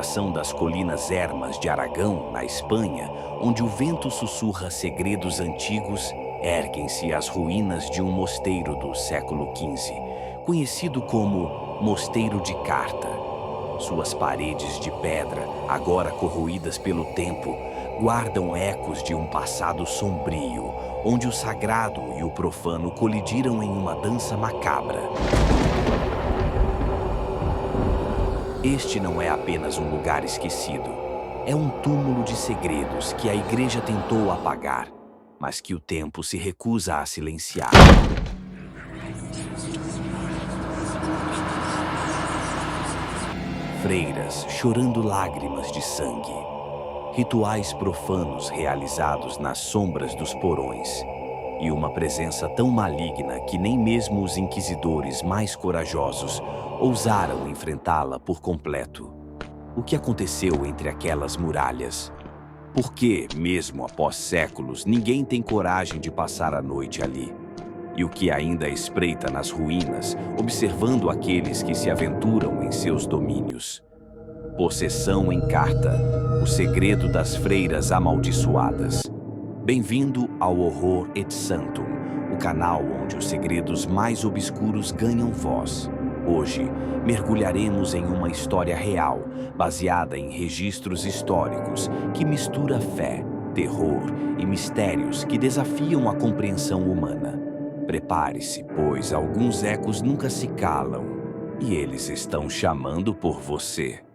elevação das colinas Ermas de Aragão, na Espanha, onde o vento sussurra segredos antigos, erguem-se as ruínas de um mosteiro do século XV, conhecido como Mosteiro de Carta. Suas paredes de pedra, agora corroídas pelo tempo, guardam ecos de um passado sombrio, onde o sagrado e o profano colidiram em uma dança macabra. Este não é apenas um lugar esquecido. É um túmulo de segredos que a igreja tentou apagar, mas que o tempo se recusa a silenciar. Freiras chorando lágrimas de sangue. Rituais profanos realizados nas sombras dos porões. E uma presença tão maligna que nem mesmo os inquisidores mais corajosos ousaram enfrentá-la por completo. O que aconteceu entre aquelas muralhas? Por que, mesmo após séculos, ninguém tem coragem de passar a noite ali? E o que ainda espreita nas ruínas, observando aqueles que se aventuram em seus domínios? Possessão em Carta, o segredo das freiras amaldiçoadas. Bem-vindo ao Horror et Sanctum, o canal onde os segredos mais obscuros ganham voz. Hoje, mergulharemos em uma história real, baseada em registros históricos, que mistura fé, terror e mistérios que desafiam a compreensão humana. Prepare-se, pois alguns ecos nunca se calam, e eles estão chamando por você.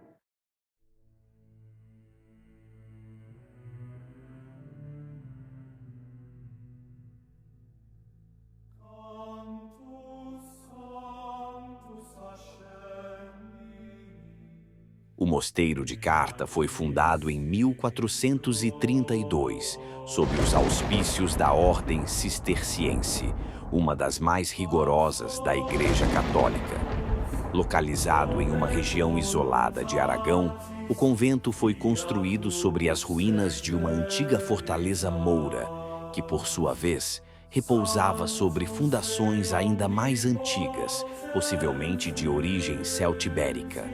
O Mosteiro de Carta foi fundado em 1432, sob os auspícios da Ordem Cisterciense, uma das mais rigorosas da Igreja Católica. Localizado em uma região isolada de Aragão, o convento foi construído sobre as ruínas de uma antiga fortaleza moura, que, por sua vez, repousava sobre fundações ainda mais antigas, possivelmente de origem celtibérica.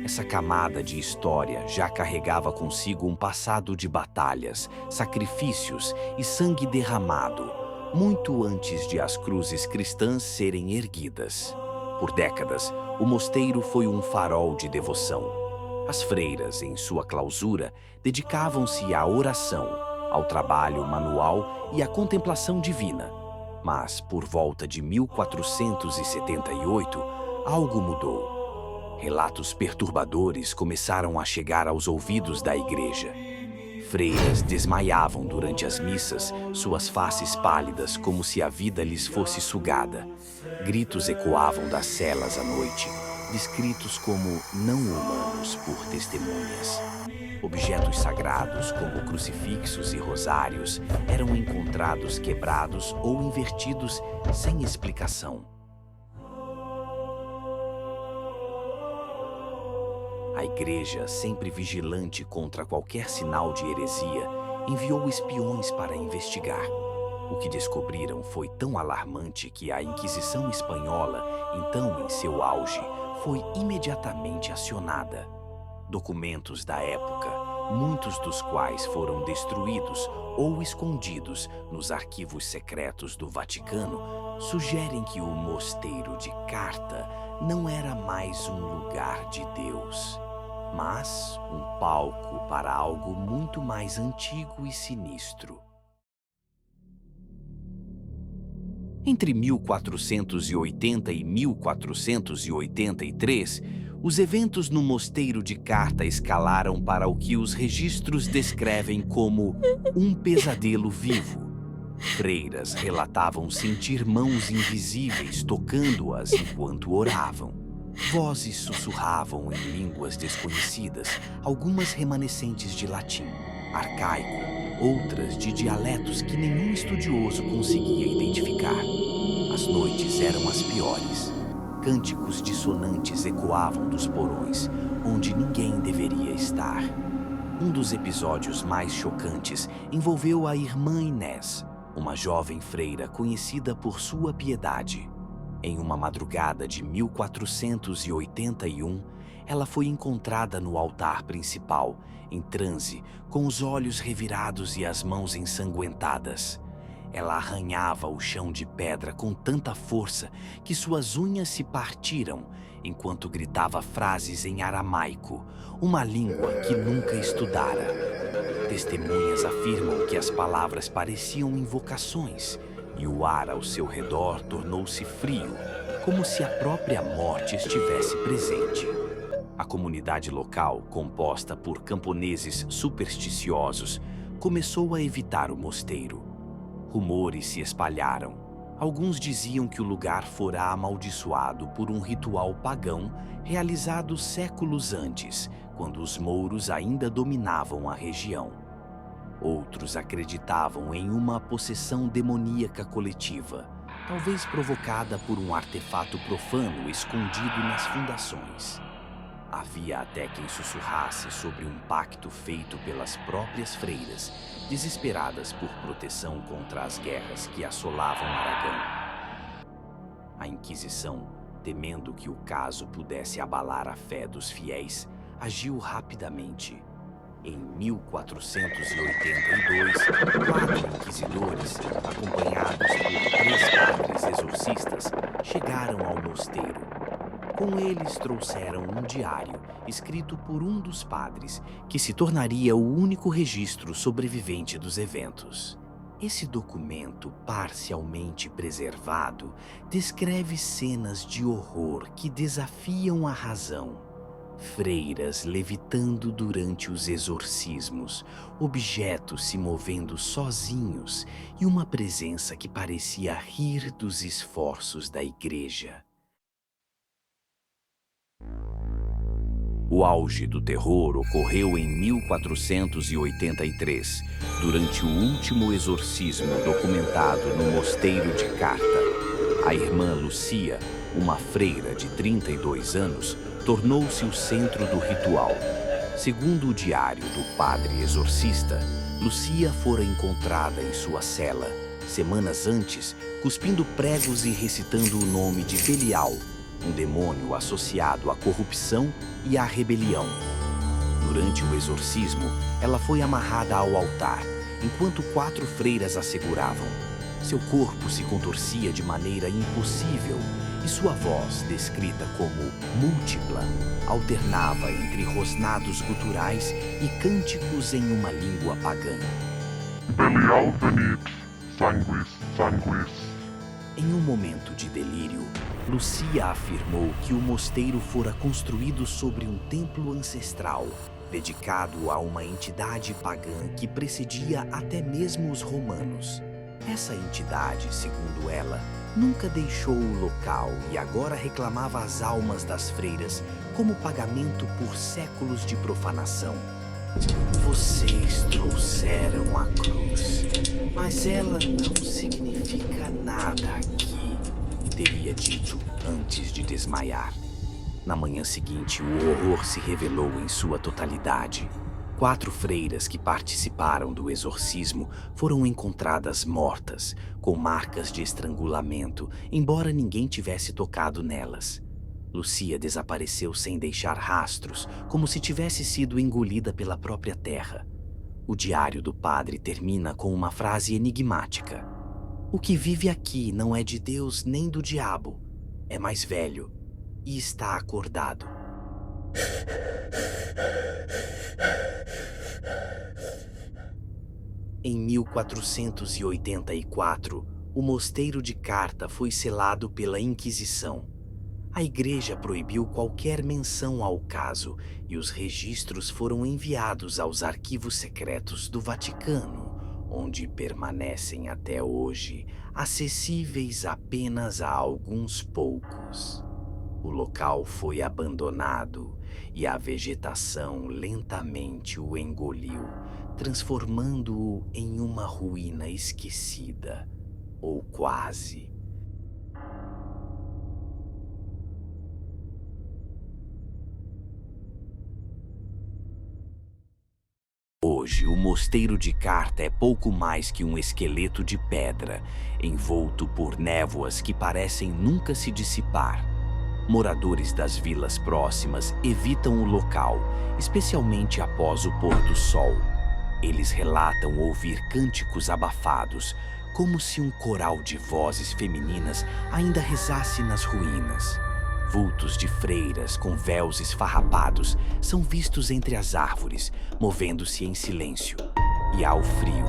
Essa camada de história já carregava consigo um passado de batalhas, sacrifícios e sangue derramado, muito antes de as cruzes cristãs serem erguidas. Por décadas, o mosteiro foi um farol de devoção. As freiras, em sua clausura, dedicavam-se à oração, ao trabalho manual e à contemplação divina. Mas, por volta de 1478, algo mudou. Relatos perturbadores começaram a chegar aos ouvidos da igreja. Freiras desmaiavam durante as missas, suas faces pálidas como se a vida lhes fosse sugada. Gritos ecoavam das celas à noite, descritos como não humanos por testemunhas. Objetos sagrados, como crucifixos e rosários, eram encontrados quebrados ou invertidos sem explicação. A igreja, sempre vigilante contra qualquer sinal de heresia, enviou espiões para investigar. O que descobriram foi tão alarmante que a Inquisição Espanhola, então em seu auge, foi imediatamente acionada. Documentos da época, muitos dos quais foram destruídos ou escondidos nos arquivos secretos do Vaticano, sugerem que o Mosteiro de Carta não era mais um lugar de Deus, mas um palco para algo muito mais antigo e sinistro. Entre 1480 e 1483, os eventos no Mosteiro de Carta escalaram para o que os registros descrevem como um pesadelo vivo. Freiras relatavam sentir mãos invisíveis tocando-as enquanto oravam. Vozes sussurravam em línguas desconhecidas, algumas remanescentes de latim, arcaico, outras de dialetos que nenhum estudioso conseguia identificar. As noites eram as piores. Cânticos dissonantes ecoavam dos porões, onde ninguém deveria estar. Um dos episódios mais chocantes envolveu a irmã Inés, uma jovem freira conhecida por sua piedade. Em uma madrugada de 1481, Ela foi encontrada no altar principal, em transe, com os olhos revirados e as mãos ensanguentadas. Ela arranhava o chão de pedra com tanta força que suas unhas se partiram, enquanto gritava frases em aramaico, uma língua que nunca estudara. Testemunhas afirmam que as palavras pareciam invocações, e o ar ao seu redor tornou-se frio, como se a própria morte estivesse presente. A comunidade local, composta por camponeses supersticiosos, começou a evitar o mosteiro. Rumores se espalharam. Alguns diziam que o lugar fora amaldiçoado por um ritual pagão realizado séculos antes, quando os mouros ainda dominavam a região. Outros acreditavam em uma possessão demoníaca coletiva, talvez provocada por um artefato profano escondido nas fundações. Havia até quem sussurrasse sobre um pacto feito pelas próprias freiras, desesperadas por proteção contra as guerras que assolavam Aragão. A Inquisição, temendo que o caso pudesse abalar a fé dos fiéis, agiu rapidamente. Em 1482, 4 inquisidores, acompanhados por 3 padres exorcistas, chegaram ao mosteiro. Com eles trouxeram um diário escrito por um dos padres, que se tornaria o único registro sobrevivente dos eventos. Esse documento, parcialmente preservado, descreve cenas de horror que desafiam a razão. Freiras levitando durante os exorcismos, objetos se movendo sozinhos e uma presença que parecia rir dos esforços da igreja. O auge do terror ocorreu em 1483, durante o último exorcismo documentado no mosteiro de Carta. A irmã Lucia, uma freira de 32 anos, tornou-se o centro do ritual. Segundo o diário do padre exorcista, Lucia fora encontrada em sua cela, semanas antes, cuspindo pregos e recitando o nome de Belial, um demônio associado à corrupção e à rebelião. Durante o exorcismo, ela foi amarrada ao altar, enquanto 4 freiras a seguravam. Seu corpo se contorcia de maneira impossível e sua voz, descrita como múltipla, alternava entre rosnados guturais e cânticos em uma língua pagã. Belial venit, sanguis, sanguis. Em um momento de delírio, Lucia afirmou que o mosteiro fora construído sobre um templo ancestral, dedicado a uma entidade pagã que precedia até mesmo os romanos. Essa entidade, segundo ela, nunca deixou o local e agora reclamava as almas das freiras como pagamento por séculos de profanação. Vocês trouxeram a cruz, mas ela não significa nada aqui, teria dito antes de desmaiar. Na manhã seguinte, o horror se revelou em sua totalidade. 4 freiras que participaram do exorcismo foram encontradas mortas, com marcas de estrangulamento, embora ninguém tivesse tocado nelas. Lucia desapareceu sem deixar rastros, como se tivesse sido engolida pela própria terra. O diário do padre termina com uma frase enigmática: "O que vive aqui não é de Deus nem do diabo, é mais velho e está acordado." Em 1484, o mosteiro de Carta foi selado pela Inquisição. A igreja proibiu qualquer menção ao caso e os registros foram enviados aos arquivos secretos do Vaticano, onde permanecem até hoje, acessíveis apenas a alguns poucos. O local foi abandonado e a vegetação lentamente o engoliu, transformando-o em uma ruína esquecida, ou quase. Hoje, o mosteiro de Carta é pouco mais que um esqueleto de pedra, envolto por névoas que parecem nunca se dissipar. Moradores das vilas próximas evitam o local, especialmente após o pôr do sol. Eles relatam ouvir cânticos abafados, como se um coral de vozes femininas ainda rezasse nas ruínas. Vultos de freiras com véus esfarrapados são vistos entre as árvores, movendo-se em silêncio. E há o frio,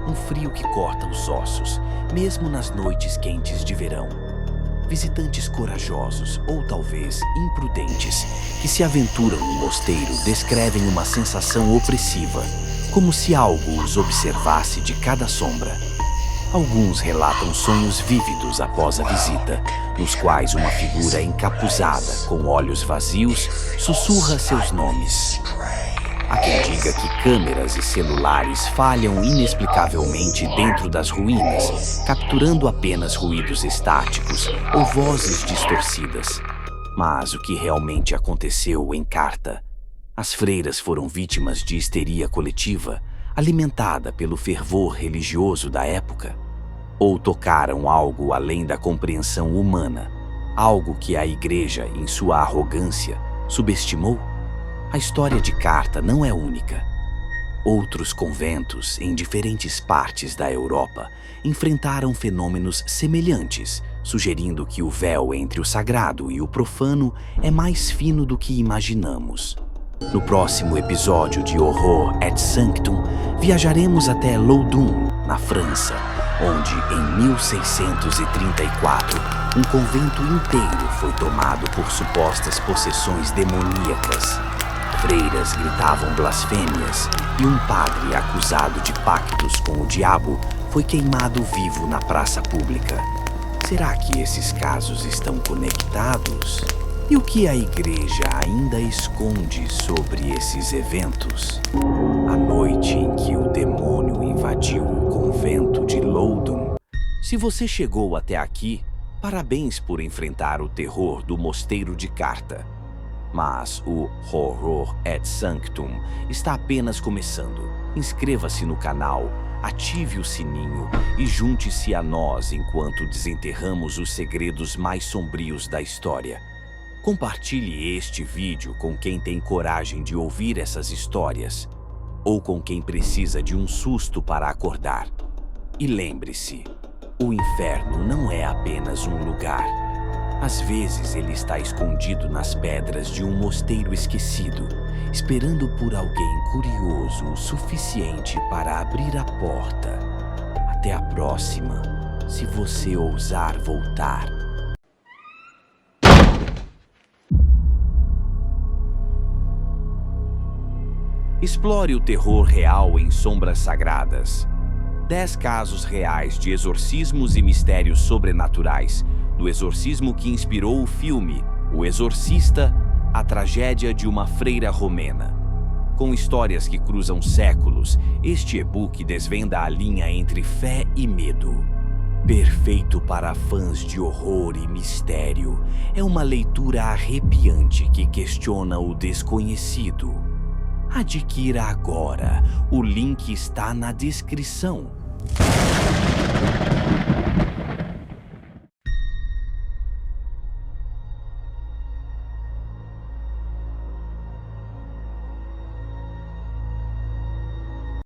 um frio que corta os ossos, mesmo nas noites quentes de verão. Visitantes corajosos, ou talvez imprudentes, que se aventuram no mosteiro descrevem uma sensação opressiva, como se algo os observasse de cada sombra. Alguns relatam sonhos vívidos após a visita, nos quais uma figura encapuzada, com olhos vazios, sussurra seus nomes. Há quem diga que câmeras e celulares falham inexplicavelmente dentro das ruínas, capturando apenas ruídos estáticos ou vozes distorcidas. Mas o que realmente aconteceu em Carta? As freiras foram vítimas de histeria coletiva, alimentada pelo fervor religioso da época? Ou tocaram algo além da compreensão humana, algo que a Igreja, em sua arrogância, subestimou? A história de Carta não é única. Outros conventos, em diferentes partes da Europa, enfrentaram fenômenos semelhantes, sugerindo que o véu entre o sagrado e o profano é mais fino do que imaginamos. No próximo episódio de Horror et Sanctum, viajaremos até Loudun, na França, onde, em 1634, um convento inteiro foi tomado por supostas possessões demoníacas. Freiras gritavam blasfêmias e um padre acusado de pactos com o diabo foi queimado vivo na praça pública. Será que esses casos estão conectados? E o que a Igreja ainda esconde sobre esses eventos? A noite em que o demônio invadiu o convento de Loudun. Se você chegou até aqui, parabéns por enfrentar o terror do mosteiro de Carta. Mas o Horror et Sanctum está apenas começando. Inscreva-se no canal, ative o sininho e junte-se a nós enquanto desenterramos os segredos mais sombrios da história. Compartilhe este vídeo com quem tem coragem de ouvir essas histórias, ou com quem precisa de um susto para acordar. E lembre-se, o inferno não é apenas um lugar. Às vezes ele está escondido nas pedras de um mosteiro esquecido, esperando por alguém curioso o suficiente para abrir a porta. Até a próxima, se você ousar voltar. Explore o terror real em Sombras Sagradas. 10 casos reais de exorcismos e mistérios sobrenaturais, do exorcismo que inspirou o filme O Exorcista, a tragédia de uma freira romena. Com histórias que cruzam séculos, este e-book desvenda a linha entre fé e medo. Perfeito para fãs de horror e mistério, é uma leitura arrepiante que questiona o desconhecido. Adquira agora, o link está na descrição.